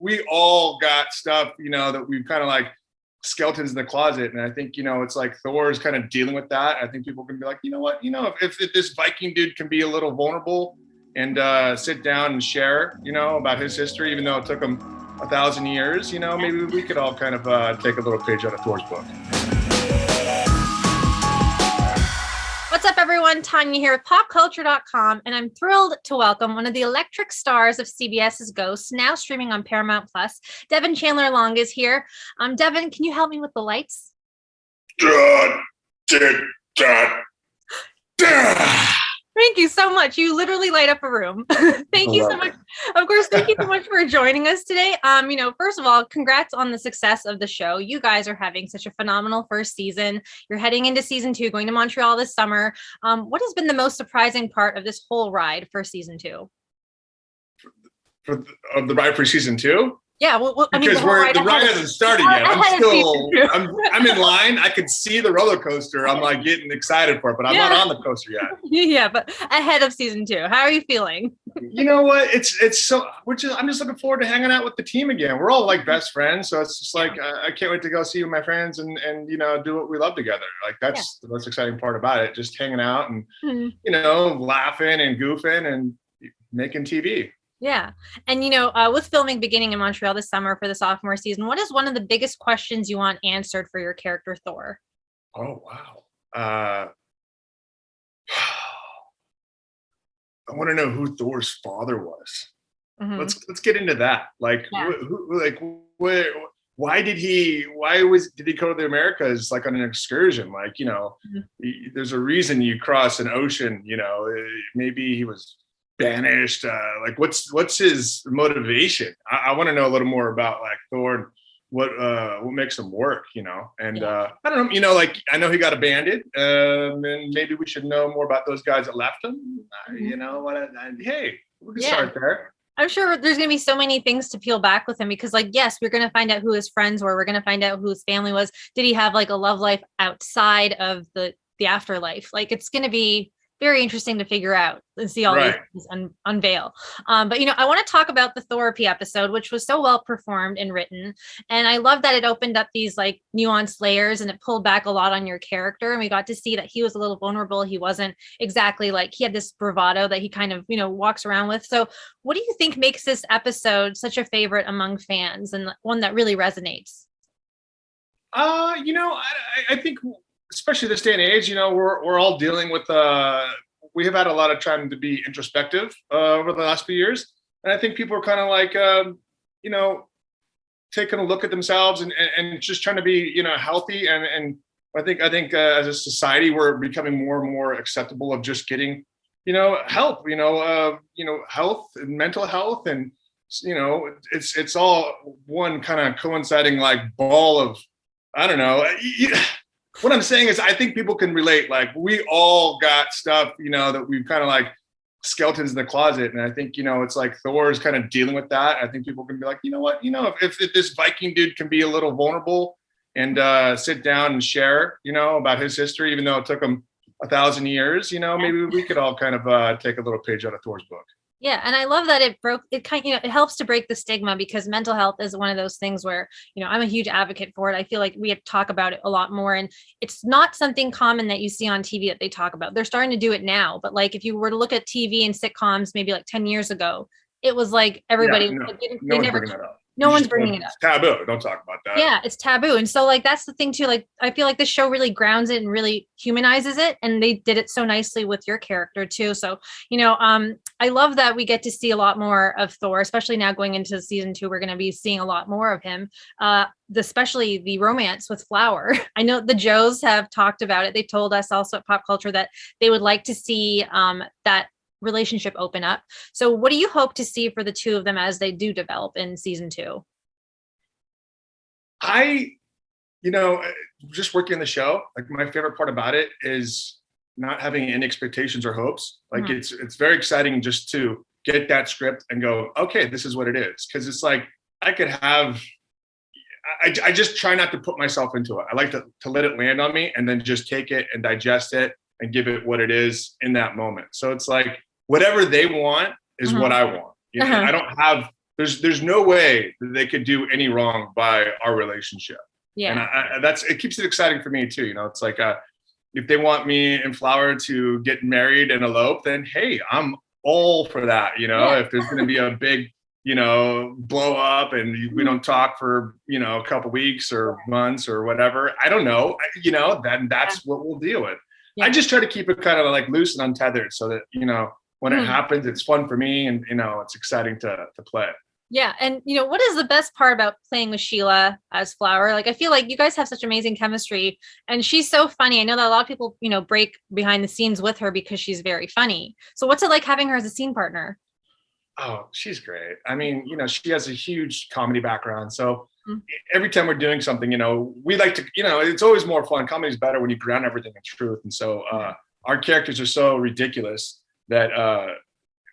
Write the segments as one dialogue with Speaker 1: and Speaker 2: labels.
Speaker 1: we all got stuff, that we've kind of like skeletons in the closet. And I think, it's like Thor is kind of dealing with that. I think people can be like, you know what, if this Viking dude can be a little vulnerable and sit down and share, about his history, even though it took him 1,000 years, maybe we could all kind of take a little page out of Thor's book.
Speaker 2: What's up, everyone? Tania here with PopCulture.com, and I'm thrilled to welcome one of the electric stars of CBS's Ghosts, now streaming on Paramount Plus. Devan Chandler Long is here. Devan, can you help me with the lights? Thank you so much. You literally light up a room. Thank you so much. Of course, thank you so much for joining us today. First of all, congrats on the success of the show. You guys are having such a phenomenal first season. You're heading into season 2, going to Montreal this summer. What has been the most surprising part of this whole ride for season 2?
Speaker 1: Of the ride for season 2?
Speaker 2: Yeah, well,
Speaker 1: because the ride hasn't started yet. I'm in line. I can see the roller coaster. I'm like getting excited for it, but I'm not on the coaster yet.
Speaker 2: Yeah, but ahead of season 2, how are you feeling?
Speaker 1: You know what? It's so. I'm just looking forward to hanging out with the team again. We're all like best friends, so it's just like I can't wait to go see my friends and do what we love together. Like that's the most exciting part about it. Just hanging out and laughing and goofing and making TV.
Speaker 2: Yeah. And, with filming beginning in Montreal this summer for the sophomore season, what is one of the biggest questions you want answered for your character, Thor?
Speaker 1: Oh, wow. I want to know who Thor's father was. Mm-hmm. Let's get into that. Like, why did he go to the Americas like on an excursion? Like, there's a reason you cross an ocean, maybe he was banished. Like what's his motivation? I want to know a little more about like Thor and what makes him work, and I don't know, like I know he got abandoned, and maybe we should know more about those guys that left him. Hey, we can start there.
Speaker 2: I'm sure there's going to be so many things to peel back with him because, like, yes, we're going to find out who his friends were. We're going to find out who his family was. Did he have like a love life outside of the afterlife? Like, it's going to be very interesting to figure out and see all these things unveil. But, I want to talk about the Thorapy episode, which was so well performed and written. And I love that it opened up these like nuanced layers and it pulled back a lot on your character. And we got to see that he was a little vulnerable. He wasn't exactly like, he had this bravado that he kind of, walks around with. So what do you think makes this episode such a favorite among fans and one that really resonates?
Speaker 1: I think especially this day and age, we're all dealing with, we have had a lot of time to be introspective over the last few years. And I think people are kind of like, taking a look at themselves and just trying to be, healthy. And I think as a society, we're becoming more and more acceptable of just getting, help, health and mental health. And, it's all one kind of coinciding like ball of, I don't know. What I'm saying is I think people can relate. Like we all got stuff, that we've kind of like skeletons in the closet. And I think, it's like Thor is kind of dealing with that. I think people can be like, you know what, if this Viking dude can be a little vulnerable and sit down and share, about his history, even though it took him 1,000 years, maybe we could all kind of take a little page out of Thor's book.
Speaker 2: Yeah. And I love that it helps to break the stigma because mental health is one of those things where, I'm a huge advocate for it. I feel like we have to talk about it a lot more. And it's not something common that you see on TV that they talk about. They're starting to do it now. But like, if you were to look at TV and sitcoms, maybe like 10 years ago, it was like everybody, no one's bringing it up.
Speaker 1: It's taboo. Don't talk about that.
Speaker 2: Yeah, it's taboo. And so like, that's the thing too. Like, I feel like the show really grounds it and really humanizes it. And they did it so nicely with your character too. So, I love that we get to see a lot more of Thor, especially now going into season 2, we're going to be seeing a lot more of him, especially the romance with Flower. I know the Joes have talked about it. They told us also at PopCulture that they would like to see that relationship open up. So what do you hope to see for the two of them as they do develop in season 2?
Speaker 1: Just working on the show, like my favorite part about it is not having any expectations or hopes. Like it's very exciting just to get that script and go, okay, this is what it is. Cause it's like, I just try not to put myself into it. I like to let it land on me and then just take it and digest it and give it what it is in that moment. So it's like, whatever they want is what I want. I don't have there's no way that they could do any wrong by our relationship.
Speaker 2: Yeah.
Speaker 1: And it keeps it exciting for me too. You know, it's like, if they want me and Flower to get married and elope, then hey, I'm all for that. You know, if there's going to be a big, you know, blow up and we don't talk for, you know, a couple weeks or months or whatever, I don't know, you know, then that's what we'll deal with. I just try to keep it kind of like loose and untethered so that, you know, when it happens, it's fun for me and, you know, it's exciting to play.
Speaker 2: Yeah. And, you know, what is the best part about playing with Sheila as Flower? Like, I feel like you guys have such amazing chemistry and she's so funny. I know that a lot of people, you know, break behind the scenes with her because she's very funny. So what's it like having her as a scene partner?
Speaker 1: Oh, she's great. I mean, you know, she has a huge comedy background. So every time we're doing something, you know, we like to, you know, it's always more fun. Comedy's better when you ground everything in truth. And so our characters are so ridiculous that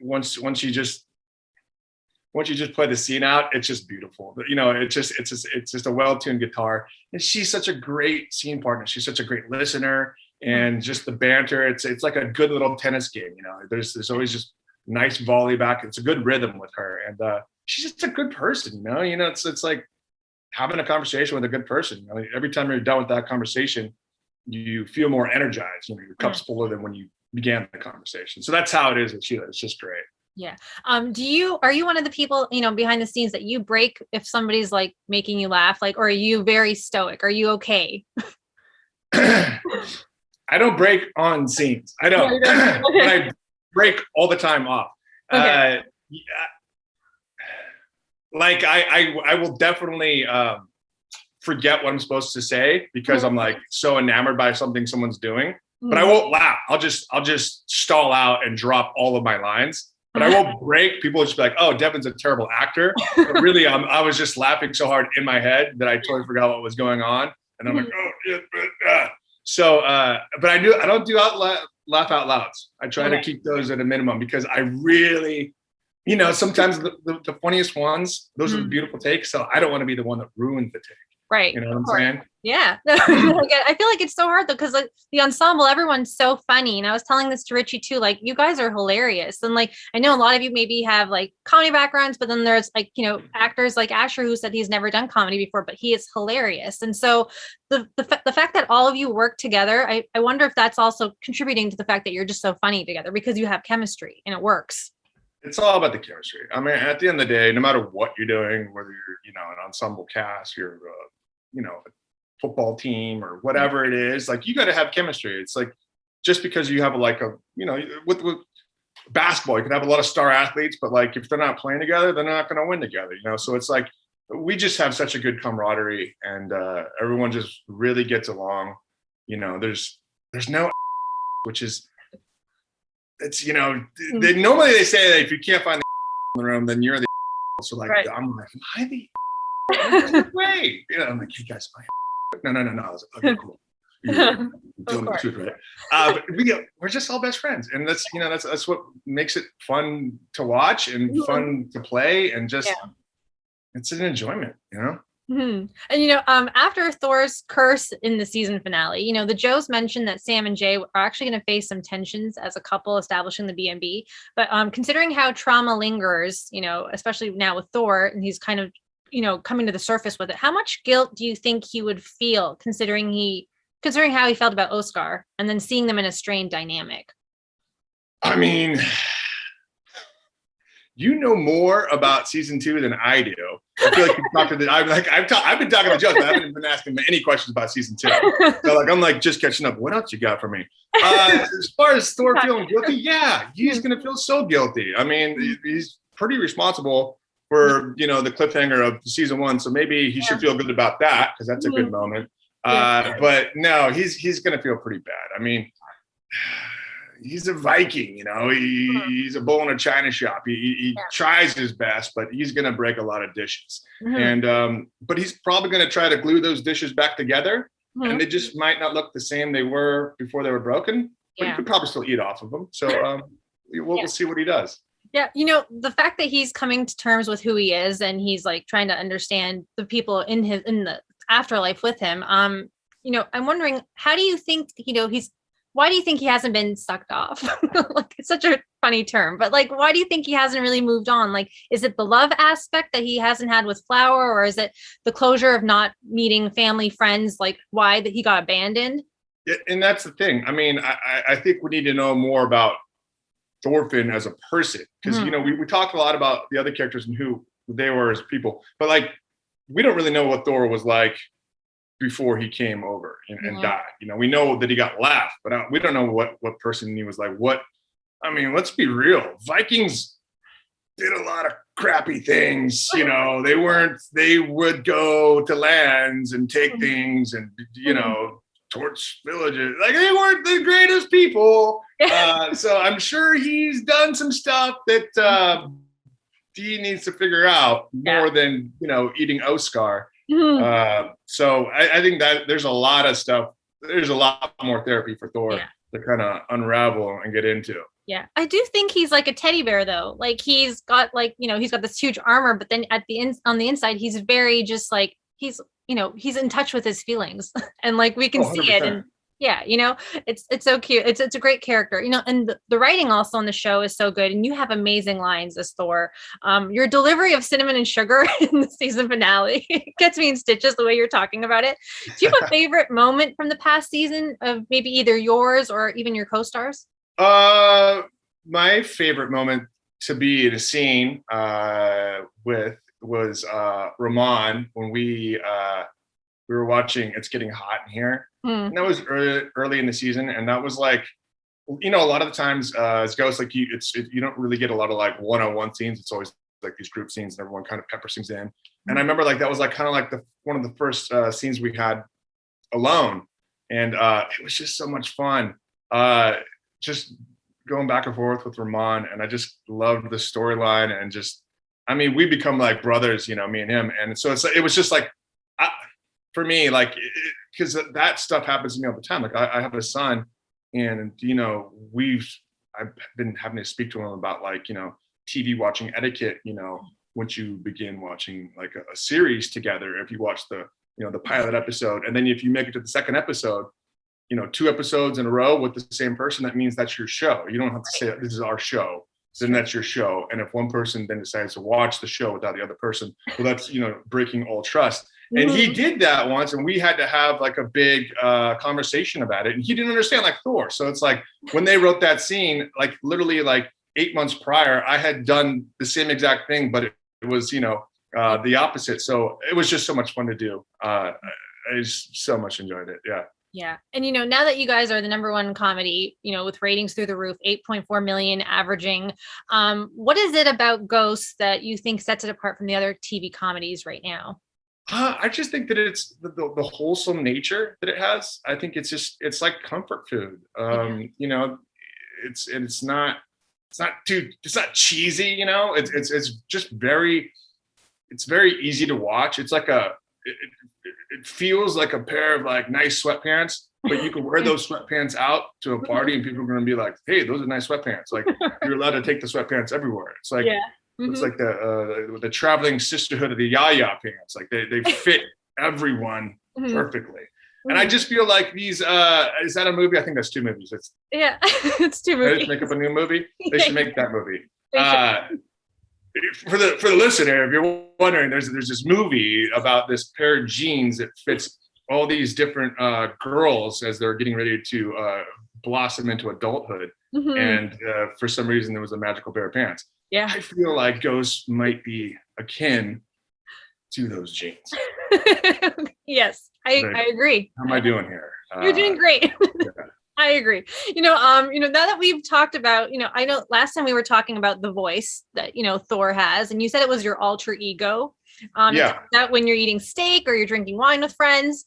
Speaker 1: once you just play the scene out, it's just beautiful. You know, it's just a well-tuned guitar. And she's such a great scene partner. She's such a great listener, and just the banter. It's like a good little tennis game. You know, there's always just nice volley back. It's a good rhythm with her, and she's just a good person. You know, it's like having a conversation with a good person. You know, every time you're done with that conversation, you feel more energized. You know, your cup's fuller than when you began the conversation. So that's how it is with Sheila. It's just great.
Speaker 2: Yeah. Are you one of the people, you know, behind the scenes that you break if somebody's like making you laugh, like, or are you very stoic? Are you okay?
Speaker 1: I don't break on scenes. I don't. But I break all the time off. Okay. Like I will definitely forget what I'm supposed to say because I'm like so enamored by something someone's doing. But I won't laugh. I'll just stall out and drop all of my lines. But I won't break. People will just be like, "Oh, Devan's a terrible actor." But really, I was just laughing so hard in my head that I totally forgot what was going on. And I'm like, "Oh, yeah, but." So, but I don't do laugh out louds. I try to keep those at a minimum because I really, you know, sometimes the funniest ones, those are the beautiful takes. So I don't want to be the one that ruins the take.
Speaker 2: Right.
Speaker 1: You know what I'm saying?
Speaker 2: Yeah. I feel like it's so hard though, because like the ensemble, everyone's so funny. And I was telling this to Richie too, like you guys are hilarious. And like, I know a lot of you maybe have like comedy backgrounds, but then there's like, you know, actors like Asher who said he's never done comedy before, but he is hilarious. And so the fact that all of you work together, I wonder if that's also contributing to the fact that you're just so funny together because you have chemistry and it works.
Speaker 1: It's all about the chemistry. I mean, at the end of the day, no matter what you're doing, whether you're, you know, an ensemble cast, you're, you know, a football team or whatever it is, like you got to have chemistry. It's like, just because you have you know, with basketball, you can have a lot of star athletes, but like, if they're not playing together, they're not going to win together, you know? So it's like, we just have such a good camaraderie and everyone just really gets along. You know, there's no, which is, it's, you know, normally they say that if you can't find the in the room, then you're the so like, I'm like, am I the way? You know, I'm like, hey guys, no. I was like, okay, cool. You're telling the truth, right? But we're just all best friends, and that's, you know, that's what makes it fun to watch and fun to play, and just it's an enjoyment, you know.
Speaker 2: And you know, after Thor's curse in the season finale, you know, the Joes mentioned that Sam and Jay are actually going to face some tensions as a couple establishing the B&B. But considering how trauma lingers, you know, especially now with Thor, and he's kind of, you know, coming to the surface with it, how much guilt do you think he would feel considering how he felt about Oscar and then seeing them in a strained dynamic?
Speaker 1: I mean, you know more about season 2 than I do. I feel like I've been talking to Joe, but I haven't been asking any questions about season 2. So like, I'm like just catching up. What else you got for me? As far as Thor feeling guilty, yeah, he's gonna feel so guilty. I mean, he's pretty responsible for, you know, the cliffhanger of season 1. So maybe he should feel good about that because that's a good moment. But no, he's gonna feel pretty bad. I mean, he's a Viking, you know, he's a bull in a china shop. He tries his best, but he's going to break a lot of dishes. And, but he's probably going to try to glue those dishes back together and they just might not look the same they were before they were broken, but you could probably still eat off of them. So we'll see what he does.
Speaker 2: Yeah. You know, the fact that he's coming to terms with who he is and he's like trying to understand the people in the afterlife with him. You know, I'm wondering, how do you think, you know, he's why do you think he hasn't been sucked off? Like, it's such a funny term, but like, why do you think he hasn't really moved on? Like, is it the love aspect that he hasn't had with Flower, or is it the closure of not meeting family, friends? Like, why that he got abandoned?
Speaker 1: Yeah, and that's the thing. I mean, I think we need to know more about Thorfinn as a person, because
Speaker 2: Mhm.
Speaker 1: we talked a lot about the other characters and who they were as people, but like we don't really know what Thor was like before he came over and
Speaker 2: Yeah.
Speaker 1: died. We know that he got laughed, but we don't know what person he was like. What I mean, let's be real. Vikings did a lot of crappy things. They would go to lands and take things and torch villages. Like, they weren't the greatest people. So I'm sure he's done some stuff that he needs to figure out more than eating Oscar. So I think that there's a lot of stuff. There's a lot more therapy for Thor to kind of unravel and get into.
Speaker 2: Yeah, I do think he's like a teddy bear though. Like, he's got he's got this huge armor, but then on the inside, he's very just like, he's in touch with his feelings, and like we can see it. And it's so cute. It's a great character, and the writing also on the show is so good, and you have amazing lines as Thor. Your delivery of cinnamon and sugar in the season finale gets me in stitches the way you're talking about it. Do you have a favorite moment from the past season of maybe either yours or even your co-stars?
Speaker 1: My favorite moment to be in a scene with was Ramon when we were watching It's Getting Hot in Here. And that was early in the season, and that was like, a lot of the times as ghosts, like you don't really get a lot of like one-on-one scenes. It's always like these group scenes, and everyone kind of peppers things in. And I remember like that was like kind of like one of the first scenes we had alone, and it was just so much fun. Just going back and forth with Ramon, and I just loved the storyline, and we become like brothers, me and him. And so it was just like, for me, like, because that stuff happens to me all the time. Like, I have a son, and I've been having to speak to him about like TV watching etiquette. Once you begin watching like a series together, if you watch the pilot episode, and then if you make it to the second episode, 2 episodes in a row with the same person, that means that's your show. You don't have to say this is our show. Then that's your show. And if one person then decides to watch the show without the other person, well, that's breaking all trust. And he did that once, and we had to have like a big conversation about it. And he didn't understand, like Thor. So it's like when they wrote that scene, like literally like 8 months prior, I had done the same exact thing, but it was the opposite. So it was just so much fun to do. I just so much enjoyed it. Yeah.
Speaker 2: Yeah. And, now that you guys are the #1 comedy, with ratings through the roof, 8.4 million averaging, what is it about Ghosts that you think sets it apart from the other TV comedies right now?
Speaker 1: I just think that it's the wholesome nature that it has. I think it's like comfort food. It's not cheesy, it's just it's very easy to watch. It's like it feels like a pair of like nice sweatpants, but you can wear those sweatpants out to a party and people are going to be like, hey, those are nice sweatpants. Like, you're allowed to take the sweatpants everywhere. It's like, it's like the traveling sisterhood of the Yaya pants. Like they fit everyone perfectly. And I just feel like these, is that a movie? I think that's 2 movies.
Speaker 2: It's 2 movies.
Speaker 1: They just make up a new movie. They should make that movie. For the listener, if you're wondering, there's this movie about this pair of jeans that fits all these different girls as they're getting ready to blossom into adulthood. And for some reason, there was a magical pair of pants.
Speaker 2: Yeah.
Speaker 1: I feel like Ghost might be akin to those jeans.
Speaker 2: Yes, I agree.
Speaker 1: How am I doing here?
Speaker 2: You're doing great.
Speaker 1: Yeah.
Speaker 2: I agree. Now that we've talked about, I know last time we were talking about the voice that, Thor has, and you said it was your alter ego. That when you're eating steak or you're drinking wine with friends,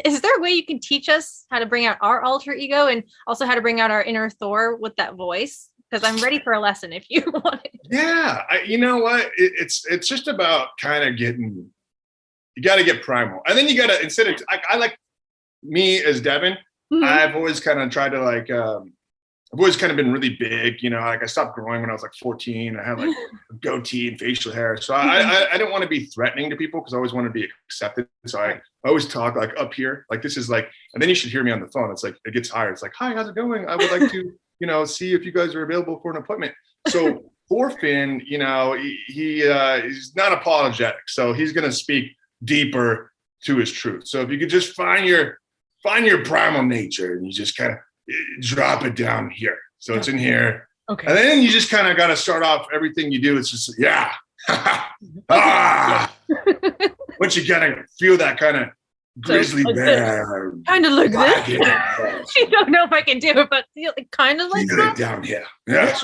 Speaker 2: is there a way you can teach us how to bring out our alter ego and also how to bring out our inner Thor with that voice? Because I'm ready for a lesson if you want it.
Speaker 1: Yeah. You know what? It's just about kind of you got to get primal. And then you got to, instead of, I like me as Devan, I've always kind of tried to like I've always kind of been really big, like I stopped growing when I was like 14. I had like a goatee and facial hair. So I didn't want to be threatening to people because I always want to be accepted. So I always talk like up here, like this is like, and then you should hear me on the phone. It's like, it gets higher. It's like, hi, how's it going? I would like to, see if you guys are available for an appointment. So Thorfinn, he's not apologetic. So he's going to speak deeper to his truth. So if you could just find your primal nature and you just kind of drop it down here. So it's in here.
Speaker 2: Okay.
Speaker 1: And then you just kind of got to start off everything you do. It's just, yeah. Once you kind of feel that kind of grizzly bear.
Speaker 2: Kind of like this. I don't know if I can do it, but kind of like that.
Speaker 1: Down here. Yes.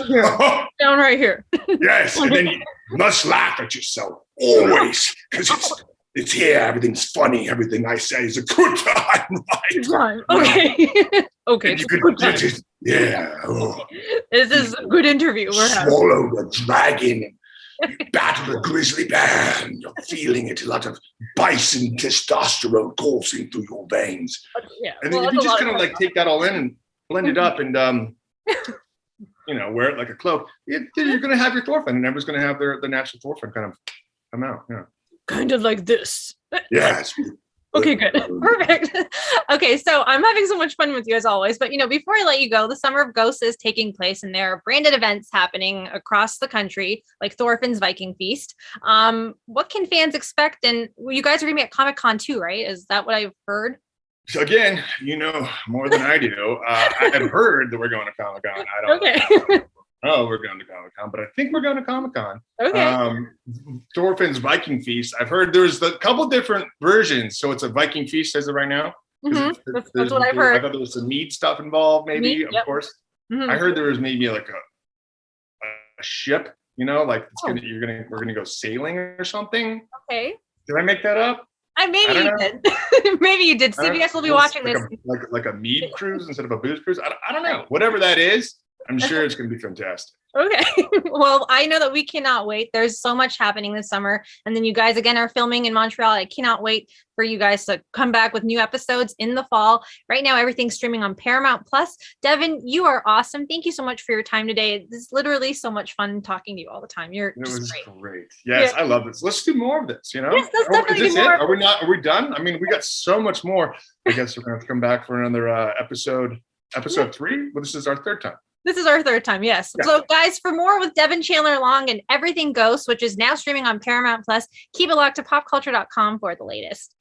Speaker 2: Down right here.
Speaker 1: Yes. And then you must laugh at yourself always because it's here. Everything's funny. Everything I say is a good time. Right?
Speaker 2: Okay. Okay.
Speaker 1: Yeah. Oh.
Speaker 2: This is a good interview. We're
Speaker 1: swallow the dragon. Battle the grizzly bear. And you're feeling it. A lot of bison testosterone coursing through your veins.
Speaker 2: Yeah.
Speaker 1: And then you just kind of like take that all in and blend it up and wear it like a cloak. You're going to have your Thorfinn, and everyone's going to have their natural Thorfinn kind of come out. Yeah.
Speaker 2: Kind of like this.
Speaker 1: Yes.
Speaker 2: Okay, good. Perfect. Okay, so I'm having so much fun with you as always, but before I let you go, the Summer of Ghosts is taking place and there are branded events happening across the country, like Thorfinn's Viking Feast. What can fans expect? And you guys are gonna be at Comic-Con too, right? Is that what I've heard?
Speaker 1: So again, more than I do. I have heard that we're going to Comic-Con. I don't know. Oh, we're going to Comic-Con, but I think we're going to Comic-Con.
Speaker 2: Okay.
Speaker 1: Thorfinn's Viking Feast. I've heard there's a couple different versions. So it's a Viking Feast as of right now.
Speaker 2: Mm-hmm. That's what I've heard.
Speaker 1: I thought there was some mead stuff involved, maybe, of course.
Speaker 2: Mm-hmm.
Speaker 1: I heard there was maybe like a ship, like we're gonna go sailing or something.
Speaker 2: Okay.
Speaker 1: Did I make that up?
Speaker 2: Maybe you did. Maybe you did. CBS will be watching this.
Speaker 1: Like a mead cruise instead of a booze cruise. I don't know. Whatever that is. I'm sure it's going to be fantastic.
Speaker 2: Okay. Well, I know that we cannot wait. There's so much happening this summer. And then you guys again are filming in Montreal. I cannot wait for you guys to come back with new episodes in the fall. Right now, everything's streaming on Paramount Plus. Devan, you are awesome. Thank you so much for your time today. This is literally so much fun talking to you all the time. It
Speaker 1: was great. Yes, yeah. I love this. Let's do more of this,
Speaker 2: Yes, let's definitely do more.
Speaker 1: Are we done? I mean, we got so much more. I guess we're going to have to come back for another episode 3. Well, this is our third time.
Speaker 2: This is our third time, yes. Yeah. So, guys, for more with Devan Chandler Long and Everything Ghosts, which is now streaming on Paramount Plus, keep it locked to popculture.com for the latest.